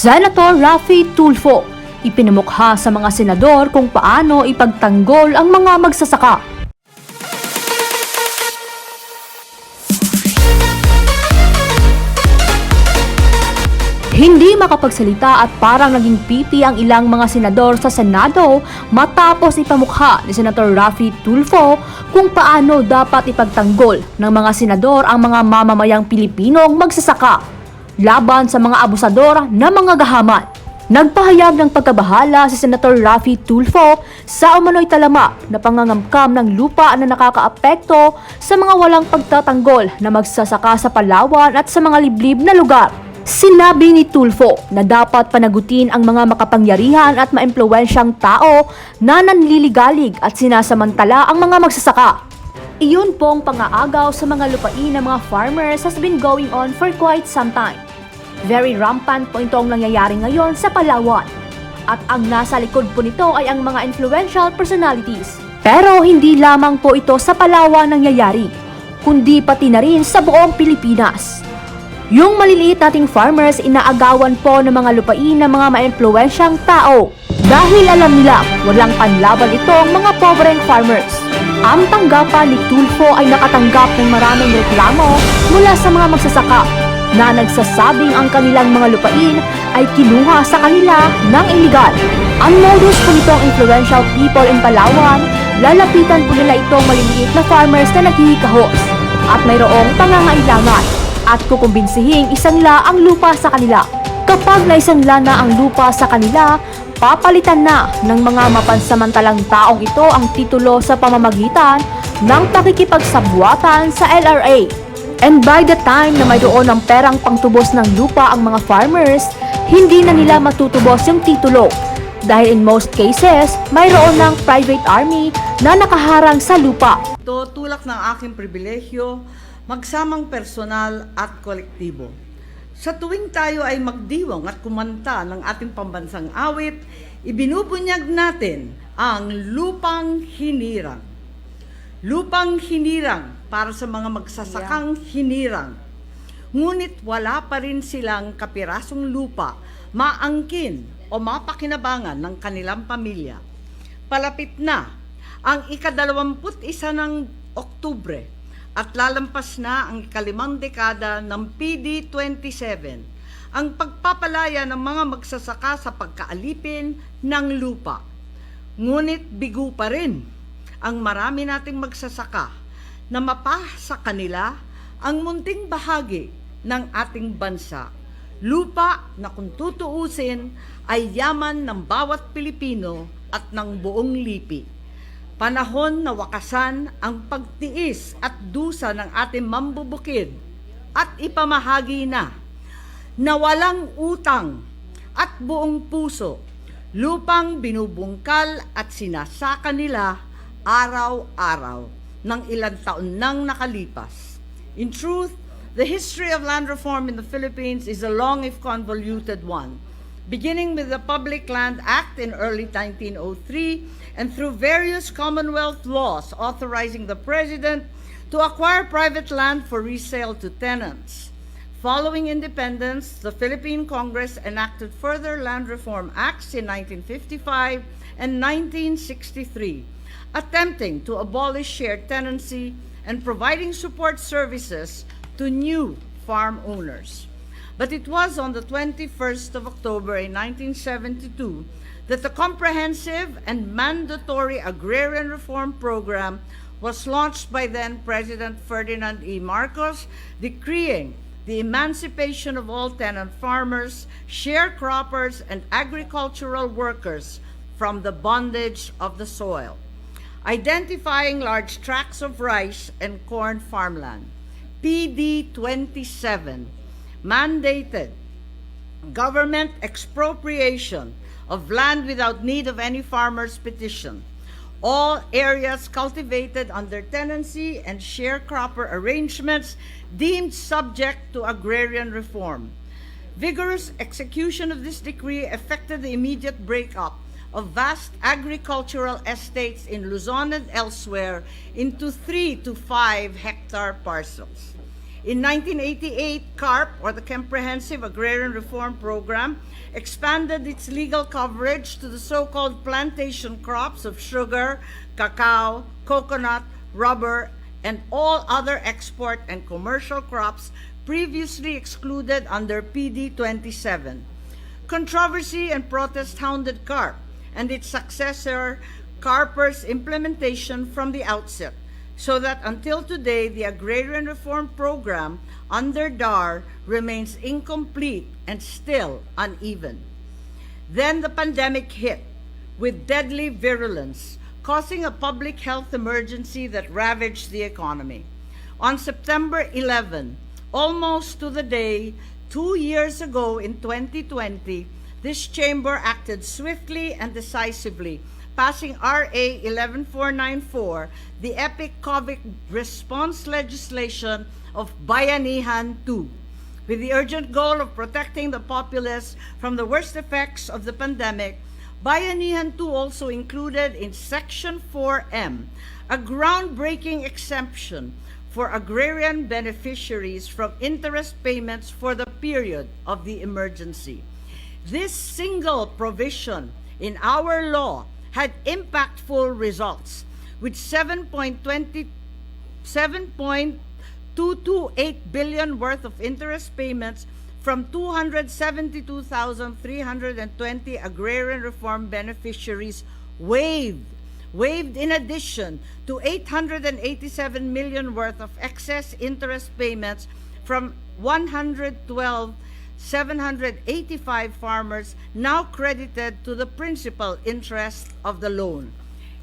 Senator Raffy Tulfo ipinamukha sa mga senador kung paano ipagtanggol ang mga magsasaka. Hindi makapagsalita at parang naging pipi ang ilang mga senador sa Senado matapos ipamukha ni Senator Raffy Tulfo kung paano dapat ipagtanggol ng mga senador ang mga mamamayang Pilipinong magsasaka laban sa mga abusador na mga gahaman. Nagpahayag ng pagkabahala si Senator Raffy Tulfo sa umano'y talama na pangangamkam ng lupa na nakakaapekto sa mga walang pagtatanggol na magsasaka sa Palawan at sa mga liblib na lugar. Sinabi ni Tulfo na dapat panagutin ang mga makapangyarihan at maimpluwensyang tao na nanliligalig at sinasamantala ang mga magsasaka. Iyon pong pangaagaw sa mga lupain ng mga farmers has been going on for quite some time. Very rampant po itong nangyayari ngayon sa Palawan. At ang nasa likod po nito ay ang mga influential personalities. Pero hindi lamang po ito sa Palawan nangyayari, kundi pati na rin sa buong Pilipinas. Yung maliliit nating farmers inaagawan po ng mga lupain ng mga maimpluwensyang tao dahil alam nila walang panlaban itong mga pobreng farmers. Ang tanggapan ni Tulfo ay nakatanggap ng maraming reklamo mula sa mga magsasaka na nagsasabing ang kanilang mga lupain ay kinuha sa kanila ng iligal. Ang modus po nitong influential people in Palawan, lalapitan po nila itong maliliit na farmers na naghihikahos at mayroong pangangailangan at kukumbinsihin isangla ang lupa sa kanila. Kapag naisangla na ang lupa sa kanila, papalitan na ng mga mapansamantalang taong ito ang titulo sa pamamagitan ng pakikipagsabwatan sa LRA. And by the time na mayroon ng perang pangtubos ng lupa ang mga farmers, hindi na nila matutubos yung titulo. Dahil in most cases, mayroon ng private army na nakaharang sa lupa. Ito tulak ng aking pribilehyo, magsamang personal at kolektibo. Sa tuwing tayo ay magdiwang at kumanta ng ating pambansang awit, ibinubunyag natin ang lupang hinirang. Lupang hinirang para sa mga magsasakang hinirang. Ngunit wala pa rin silang kapirasong lupa maangkin o mapakinabangan ng kanilang pamilya. Palapit na ang ika-21 ng Oktubre at lalampas na ang ika-5 dekada ng PD27, ang pagpapalaya ng mga magsasaka sa pagkaalipin ng lupa. Ngunit bigo pa rin ang marami nating magsasaka na mapa sa kanila ang munting bahagi ng ating bansa. Lupa na kung tutuusin ay yaman ng bawat Pilipino at ng buong lipi. Panahon na wakasan ang pagtiis at dusa ng ating mambubukid at ipamahagi na walang utang at buong puso, lupang binubungkal at sinasaka nila araw-araw ng ilang taon nang nakalipas. In truth, the history of land reform in the Philippines is a long if convoluted one, beginning with the Public Land Act in early 1903 and through various Commonwealth laws authorizing the President to acquire private land for resale to tenants. Following independence, the Philippine Congress enacted further land reform acts in 1955 and 1963, attempting to abolish shared tenancy and providing support services to new farm owners. But it was on the 21st of October in 1972 that the comprehensive and mandatory agrarian reform program was launched by then President Ferdinand E. Marcos, decreeing the emancipation of all tenant farmers, sharecroppers, and agricultural workers from the bondage of the soil, identifying large tracts of rice and corn farmland. PD 27 mandated government expropriation of land without need of any farmer's petition. All areas cultivated under tenancy and sharecropper arrangements deemed subject to agrarian reform. Vigorous execution of this decree effected the immediate breakup of vast agricultural estates in Luzon and elsewhere into 3 to 5 hectare parcels. In 1988, CARP, or the Comprehensive Agrarian Reform Program, expanded its legal coverage to the so-called plantation crops of sugar, cacao, coconut, rubber, and all other export and commercial crops previously excluded under PD 27. Controversy and protest hounded CARP and its successor CARPER's implementation from the outset, so that until today the Agrarian Reform Program under DAR remains incomplete and still uneven. Then the pandemic hit with deadly virulence, causing a public health emergency that ravaged the economy. On September 11, almost to the day, 2 years ago in 2020, this chamber acted swiftly and decisively, passing RA 11494, the epic COVID response legislation of Bayanihan 2, with the urgent goal of protecting the populace from the worst effects of the pandemic. Bayanihan 2 also included in Section 4M a groundbreaking exemption for agrarian beneficiaries from interest payments for the period of the emergency. This single provision in our law had impactful results, with 7.228 billion worth of interest payments from 272,320 agrarian reform beneficiaries waived in addition to 887 million worth of excess interest payments from 112,785 farmers now credited to the principal interest of the loan.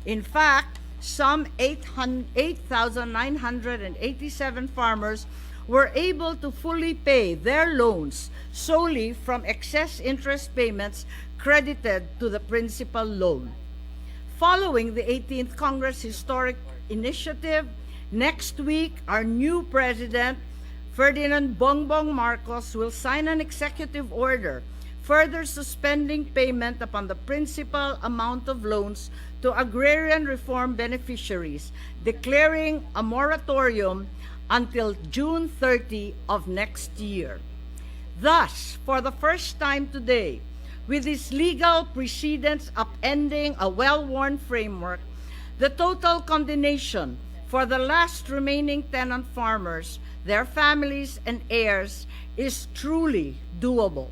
In fact, some 8,987 farmers were able to fully pay their loans solely from excess interest payments credited to the principal loan. Following the 18th Congress Historic Initiative, next week our new president, Ferdinand Bongbong Marcos, will sign an executive order further suspending payment upon the principal amount of loans to agrarian reform beneficiaries, declaring a moratorium until June 30 of next year. Thus, for the first time today, with this legal precedents upending a well-worn framework, the total condemnation for the last remaining tenant farmers, their families and heirs is truly doable.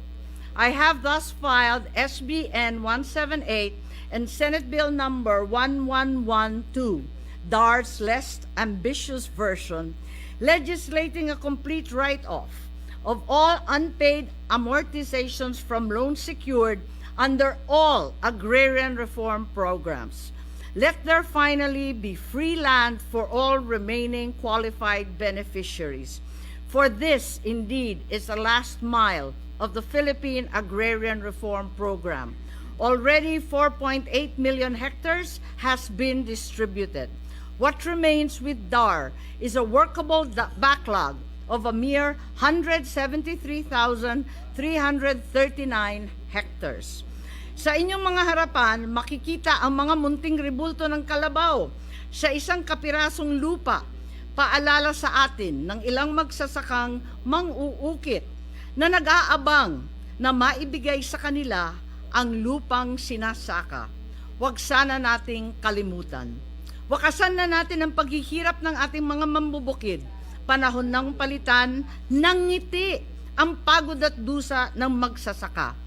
I have thus filed SBN 178 and Senate Bill number 1112, DAR's less ambitious version, legislating a complete write-off of all unpaid amortizations from loans secured under all agrarian reform programs. Let there finally be free land for all remaining qualified beneficiaries. For this, indeed, is the last mile of the Philippine Agrarian Reform Program. Already 4.8 million hectares has been distributed. What remains with DAR is a workable backlog of a mere 173,339 hectares. Sa inyong mga harapan, makikita ang mga munting rebulto ng kalabaw sa isang kapirasong lupa, paalala sa atin ng ilang magsasakang mang-uukit na nag-aabang na maibigay sa kanila ang lupang sinasaka. Huwag sana nating kalimutan. Wakasan na natin ang paghihirap ng ating mga mambubukid. Panahon ng palitan ng ngiti ang pagod at dusa ng magsasaka,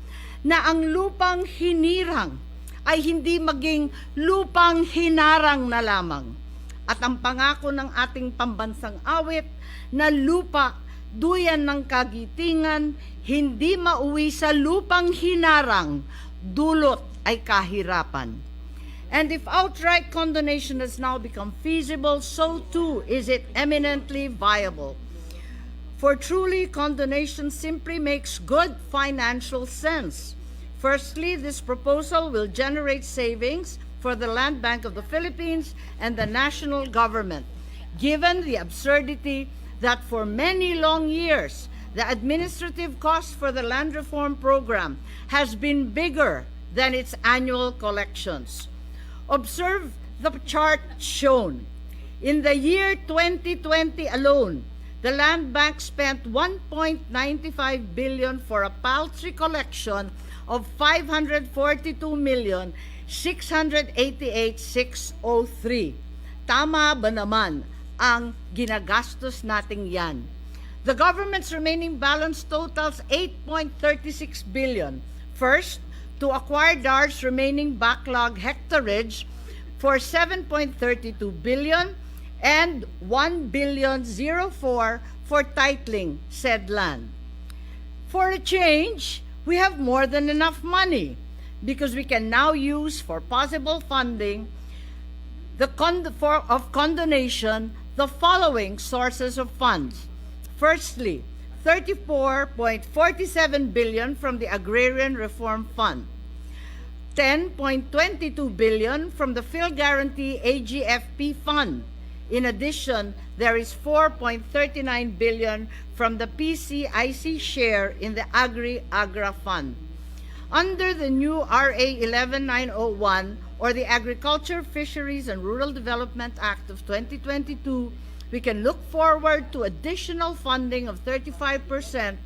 na ang lupang hinirang ay hindi maging lupang hinarang na lamang. At ang pangako ng ating pambansang awit na lupa duyan ng kagitingan, hindi mauwi sa lupang hinarang, dulot ay kahirapan. And if outright condonation has now become feasible, so too is it eminently viable. For truly, condonation simply makes good financial sense. Firstly, this proposal will generate savings for the Land Bank of the Philippines and the national government, given the absurdity that for many long years, the administrative cost for the land reform program has been bigger than its annual collections. Observe the chart shown. In the year 2020 alone, the Land Bank spent 1.95 billion for a paltry collection of 542,688,603. Tama ba naman ang ginagastos nating yan? The government's remaining balance totals 8.36 billion. First, to acquire DAR's remaining backlog hectarage for 7.32 billion and 1,000,004 for titling said land. For a change, we have more than enough money because we can now use for possible funding of condonation the following sources of funds. Firstly, 34.47 billion from the Agrarian Reform Fund, 10.22 billion from the Phil Guarantee AGFP Fund. In addition, there is 4.39 billion from the PCIC share in the Agri-Agra Fund. Under the new RA 11901 or the Agriculture, Fisheries and Rural Development Act of 2022, we can look forward to additional funding of 35%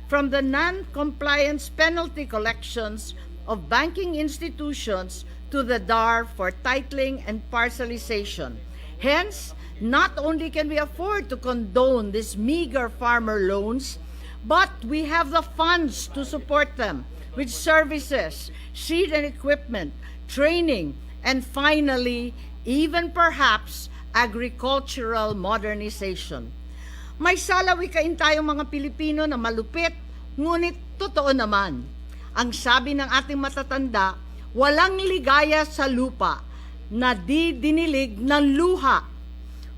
from the non-compliance penalty collections of banking institutions to the DAR for titling and parcelization. Hence, not only can we afford to condone these meager farmer loans, but we have the funds to support them with services, seed and equipment, training, and finally, even perhaps, agricultural modernization. May salawikain tayong mga Pilipino na malupit, ngunit totoo naman. Ang sabi ng ating matatanda, walang ligaya sa lupa na di dinilig ng luha.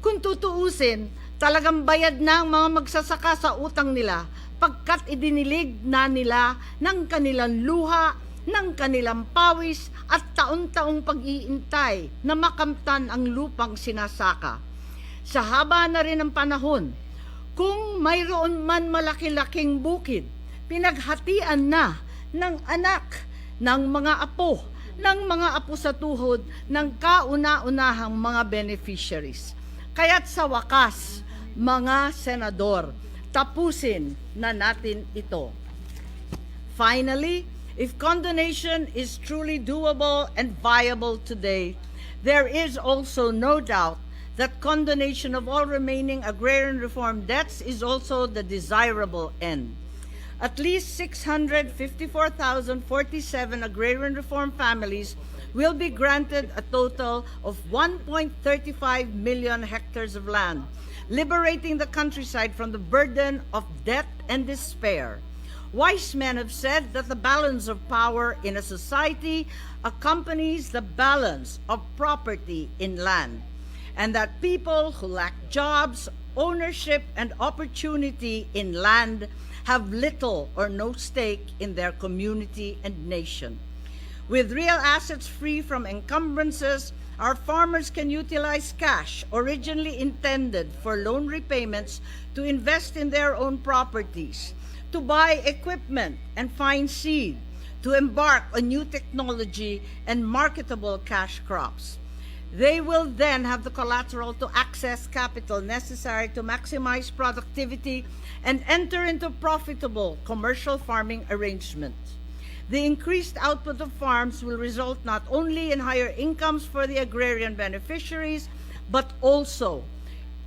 Kung tutuusin, talagang bayad na ang mga magsasaka sa utang nila pagkat idinilig na nila ng kanilang luha, ng kanilang pawis at taon-taong pag-iintay na makamtan ang lupang sinasaka. Sa haba na rin ng panahon, kung mayroon man malaki-laking bukid, pinaghatian na ng anak, ng mga apo, ng mga apo sa tuhod ng kauna-unahang mga beneficiaries. Kaya't sa wakas, mga senador, tapusin na natin ito. Finally, if condonation is truly doable and viable today, there is also no doubt that condonation of all remaining agrarian reform debts is also the desirable end. At least 654,047 agrarian reform families will be granted a total of 1.35 million hectares of land, liberating the countryside from the burden of debt and despair. Wise men have said that the balance of power in a society accompanies the balance of property in land, and that people who lack jobs, ownership, and opportunity in land have little or no stake in their community and nation. With real assets free from encumbrances, our farmers can utilize cash originally intended for loan repayments to invest in their own properties, to buy equipment and find seed, to embark on new technology and marketable cash crops. They will then have the collateral to access capital necessary to maximize productivity and enter into profitable commercial farming arrangements. The increased output of farms will result not only in higher incomes for the agrarian beneficiaries, but also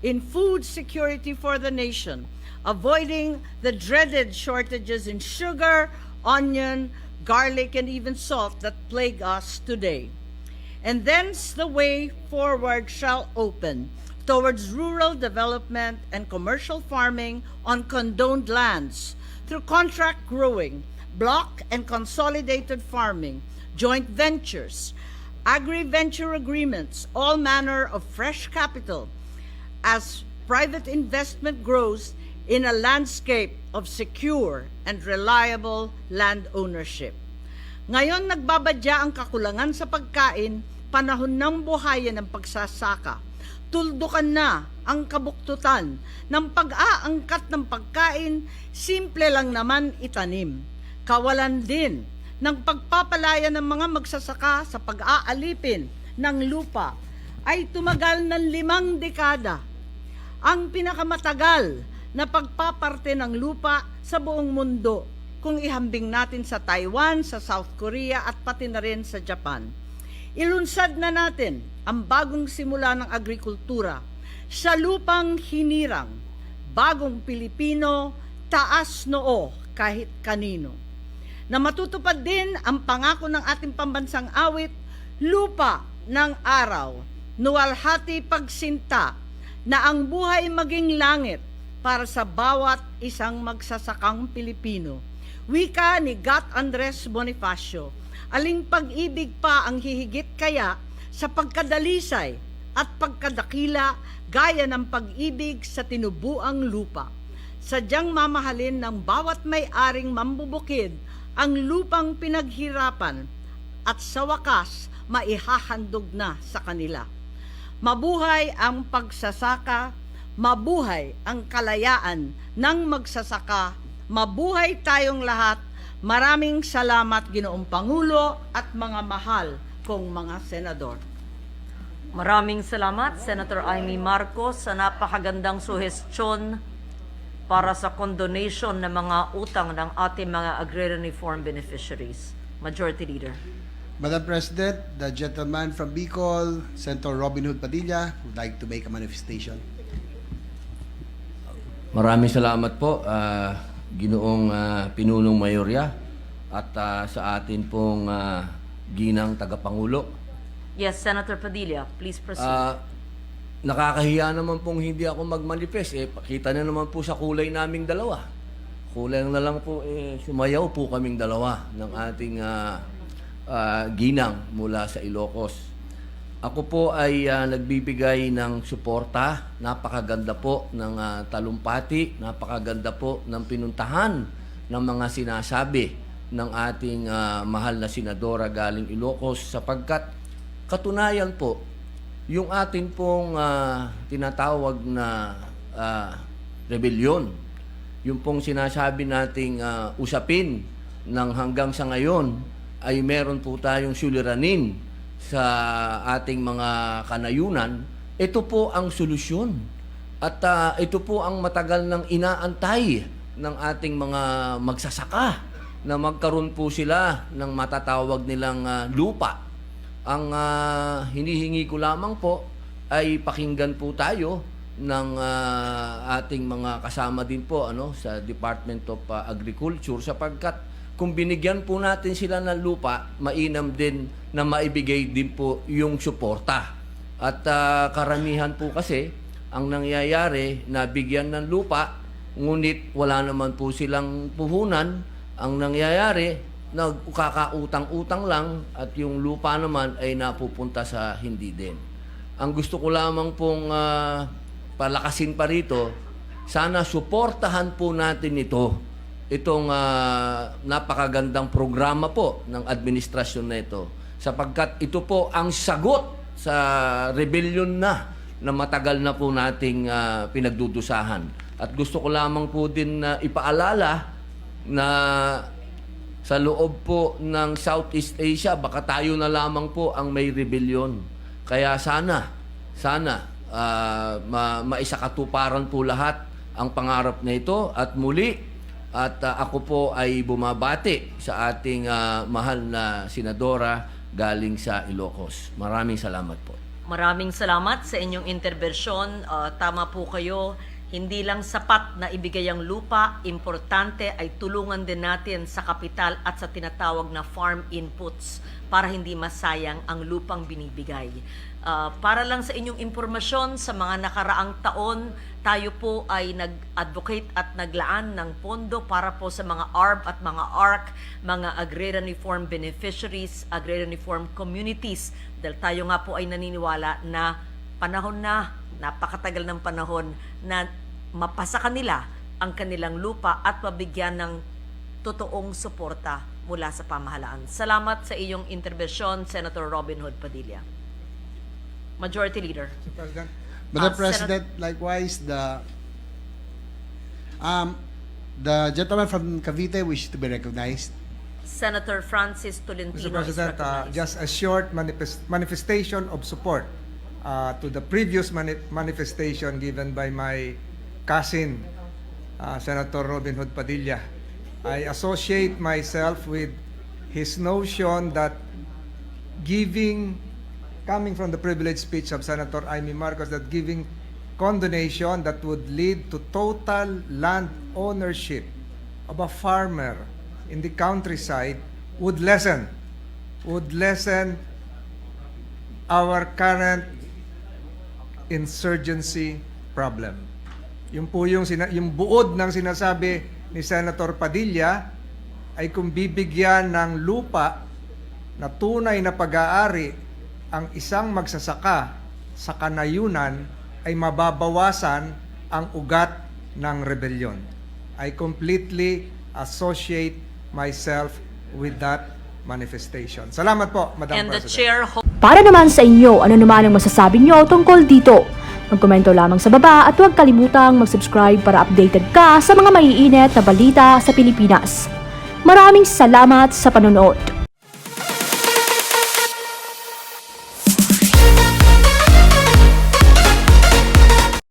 in food security for the nation, avoiding the dreaded shortages in sugar, onion, garlic, and even salt that plague us today. And thence the way forward shall open towards rural development and commercial farming on condoned lands through contract growing, block and consolidated farming, joint ventures, agri-venture agreements, all manner of fresh capital as private investment grows in a landscape of secure and reliable land ownership. Ngayon nagbabadya ang kakulangan sa pagkain, panahon ng buhayan ng pagsasaka. Tuldukan na ang kabuktutan ng pag-aangkat ng pagkain, simple lang naman itanim. Kawalan din ng pagpapalaya ng mga magsasaka sa pag-aalipin ng lupa ay tumagal ng 5 dekada. Ang pinakamatagal na pagpaparte ng lupa sa buong mundo kung ihambing natin sa Taiwan, sa South Korea at pati na rin sa Japan. Ilunsad na natin ang bagong simula ng agrikultura sa lupang hinirang, bagong Pilipino, taas noo kahit kanino. Na matutupad din ang pangako ng ating pambansang awit, lupa ng araw, nuwalhati pagsinta, na ang buhay maging langit para sa bawat isang magsasakang Pilipino. Wika ni Gat Andres Bonifacio, aling pag-ibig pa ang hihigit kaya sa pagkadalisay at pagkadakila gaya ng pag-ibig sa tinubuang lupa. Sadyang mamahalin ng bawat may-aring mambubukid ang lupang pinaghirapan at sa wakas maihahandog na sa kanila. Mabuhay ang pagsasaka, mabuhay ang kalayaan ng magsasaka, mabuhay tayong lahat. Maraming salamat, Ginoong Pangulo at mga mahal kong mga senador. Maraming salamat, Senator Amy Marcos, sa napakagandang suhestyon para sa condonation ng mga utang ng ating mga agrarian reform beneficiaries. Majority Leader. Madam President, the gentleman from Bicol, Senator Robin Hood Padilla, would like to make a manifestation. Maraming salamat po, Ginoong Pinunong Mayorya at sa atin pong ginang tagapangulo. Yes, Senator Padilla, please proceed. Nakakahiya naman pong hindi ako magmanifest. Pakita na naman po sa kulay naming dalawa. Kulay na lang po, sumayaw po kaming dalawa ng ating ginang mula sa Ilocos. Ako po ay nagbibigay ng suporta. Napakaganda po ng talumpati. Napakaganda po ng pinuntahan ng mga sinasabi ng ating mahal na senadora galing Ilocos sapagkat katunayan po, yung ating pong tinatawag na rebellion, yung pong sinasabi nating usapin ng hanggang sa ngayon ay meron po tayong suliranin sa ating mga kanayunan, ito po ang solusyon. At ito po ang matagal nang inaantay ng ating mga magsasaka na magkaroon po sila ng matatawag nilang lupa. Ang hinihingi ko lamang po ay pakinggan po tayo ng ating mga kasama din po sa Department of Agriculture sapagkat kung binigyan po natin sila ng lupa, mainam din na maibigay din po yung suporta. At karamihan po kasi, ang nangyayari, nabigyan ng lupa, ngunit wala naman po silang puhunan. Ang nangyayari, nagkakautang-utang lang at yung lupa naman ay napupunta sa hindi din. Ang gusto ko lamang pong palakasin pa rito, sana suportahan po natin itong napakagandang programa po ng administrasyon na ito sapagkat ito po ang sagot sa rebellion na matagal na po nating pinagdudusahan. At gusto ko lamang po din ipaalala na sa loob po ng Southeast Asia, baka tayo na lamang po ang may rebellion. Kaya sana maisakatuparan po lahat ang pangarap na ito at muli at ako po ay bumabati sa ating mahal na senadora galing sa Ilocos. Maraming salamat po. Maraming salamat sa inyong intervensyon. Tama po kayo. Hindi lang sapat na ibigay ang lupa, importante ay tulungan din natin sa kapital at sa tinatawag na farm inputs para hindi masayang ang lupang binibigay. Para lang sa inyong impormasyon, sa mga nakaraang taon, tayo po ay nag-advocate at naglaan ng pondo para po sa mga ARB at mga ARC, mga agrarian reform beneficiaries, agrarian reform communities. Dahil tayo nga po ay naniniwala na panahon na, napakatagal ng panahon na mapasa kanila ang kanilang lupa at mabigyan ng totoong suporta mula sa pamahalaan. Salamat sa iyong intervensyon, Senator Robin Hood Padilla. Majority Leader. Madam President, likewise, the gentleman from Cavite wishes to be recognized. Senator Francis Tolentino Mr. President, is recognized. just a short manifestation of support to the previous manifestation given by my cousin, Senator Robin Hood Padilla. I associate myself with his notion that coming from the privileged speech of Senator Amy Marcos, that giving condonation that would lead to total land ownership of a farmer in the countryside would lessen our current insurgency problem. Yung po yung buod ng sinasabi ni Senator Padilla ay kung bibigyan ng lupa na tunay na pag-aari ang isang magsasaka sa kanayunan, ay mababawasan ang ugat ng rebellion. I completely associate myself with that manifestation. Salamat po, Madam And the President. chair Para naman sa inyo, ano naman ang masasabi nyo tungkol dito? Magkomento lamang sa baba at huwag kalimutang mag-subscribe para updated ka sa mga maiinit na balita sa Pilipinas. Maraming salamat sa panonood.